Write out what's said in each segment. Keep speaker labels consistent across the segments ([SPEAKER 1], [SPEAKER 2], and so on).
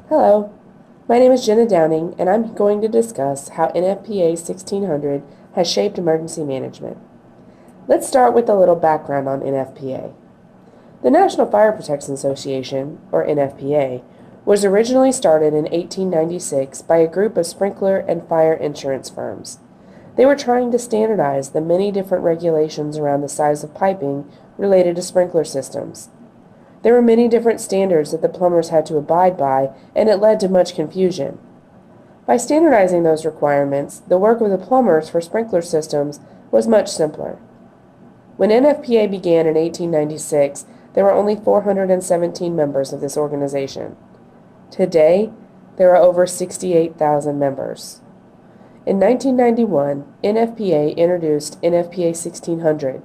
[SPEAKER 1] Hello, my name is Jenna Downing, and I'm going to discuss how NFPA 1600 has shaped emergency management. Let's start with a little background on NFPA. The National Fire Protection Association, or NFPA, was originally started in 1896 by a group of sprinkler and fire insurance firms. They were trying to standardize the many different regulations around the size of piping related to sprinkler systems. There were many different standards that the plumbers had to abide by, and it led to much confusion. By standardizing those requirements, the work of the plumbers for sprinkler systems was much simpler. When NFPA began in 1896, there were only 417 members of this organization. Today, there are over 68,000 members. In 1991, NFPA introduced NFPA 1600,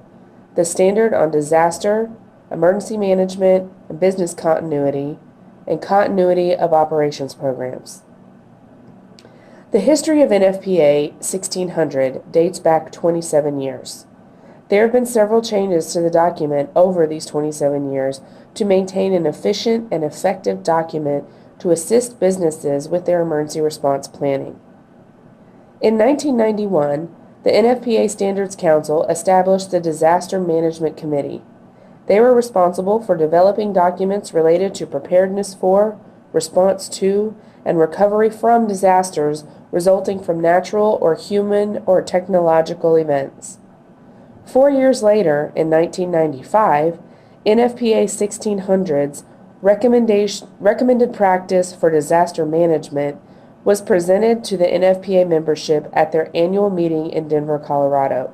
[SPEAKER 1] the standard on disaster, emergency management, and business continuity, and continuity of operations programs. The history of NFPA 1600 dates back 27 years. There have been several changes to the document over these 27 years to maintain an efficient and effective document to assist businesses with their emergency response planning. In 1991, the NFPA Standards Council established the Disaster Management Committee. They were responsible for developing documents related to preparedness for, response to, and recovery from disasters resulting from natural or human or technological events. 4 years later, in 1995, NFPA 1600's recommended practice for disaster management was presented to the NFPA membership at their annual meeting in Denver, Colorado.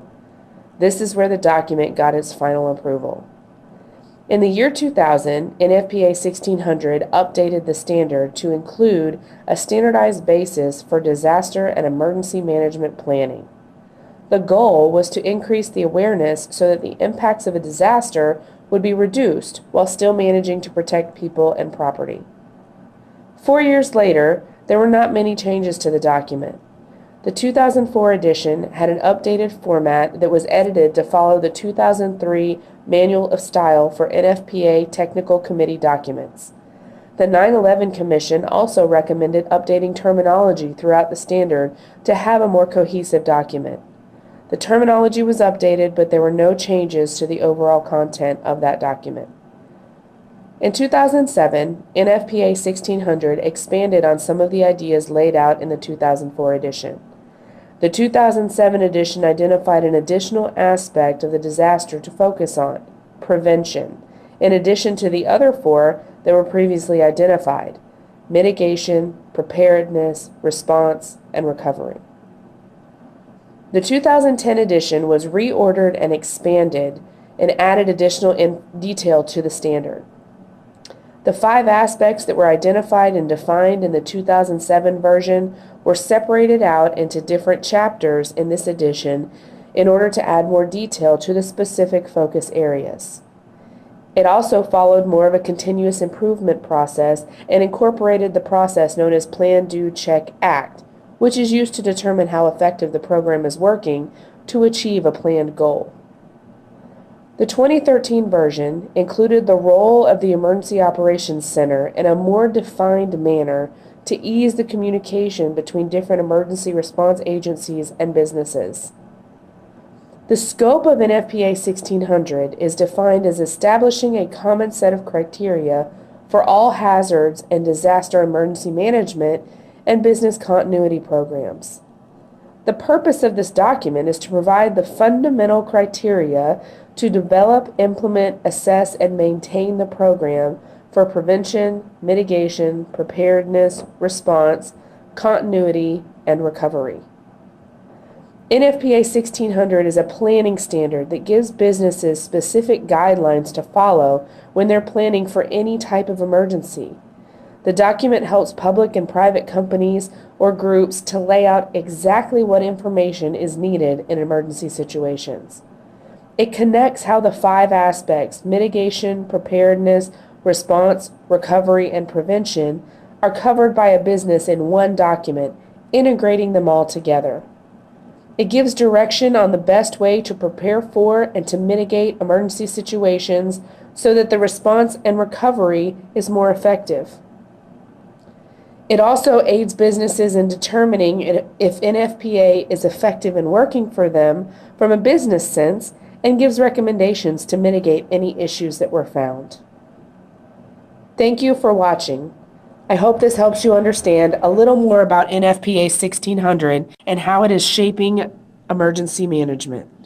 [SPEAKER 1] This is where the document got its final approval. In the year 2000, NFPA 1600 updated the standard to include a standardized basis for disaster and emergency management planning. The goal was to increase the awareness so that the impacts of a disaster would be reduced while still managing to protect people and property. 4 years later, there were not many changes to the document. The 2004 edition had an updated format that was edited to follow the 2003 Manual of Style for NFPA Technical Committee documents. The 9/11 Commission also recommended updating terminology throughout the standard to have a more cohesive document. The terminology was updated, but there were no changes to the overall content of that document. In 2007, NFPA 1600 expanded on some of the ideas laid out in the 2004 edition. The 2007 edition identified an additional aspect of the disaster to focus on: prevention, in addition to the other four that were previously identified: mitigation, preparedness, response, and recovery. The 2010 edition was reordered and expanded and added additional detail to the standard. The 5 aspects that were identified and defined in the 2007 version were separated out into different chapters in this edition in order to add more detail to the specific focus areas. It also followed more of a continuous improvement process and incorporated the process known as Plan, Do, Check, Act, which is used to determine how effective the program is working to achieve a planned goal. The 2013 version included the role of the Emergency Operations Center in a more defined manner to ease the communication between different emergency response agencies and businesses. The scope of NFPA 1600 is defined as establishing a common set of criteria for all hazards and disaster emergency management and business continuity programs. The purpose of this document is to provide the fundamental criteria to develop, implement, assess, and maintain the program for prevention, mitigation, preparedness, response, continuity, and recovery. NFPA 1600 is a planning standard that gives businesses specific guidelines to follow when they're planning for any type of emergency. The document helps public and private companies or groups to lay out exactly what information is needed in emergency situations. It connects how the 5 aspects, mitigation, preparedness, response, recovery, and prevention, are covered by a business in one document, integrating them all together. It gives direction on the best way to prepare for and to mitigate emergency situations so that the response and recovery is more effective. It also aids businesses in determining if NFPA is effective in working for them from a business sense and gives recommendations to mitigate any issues that were found. Thank you for watching. I hope this helps you understand a little more about NFPA 1600 and how it is shaping emergency management.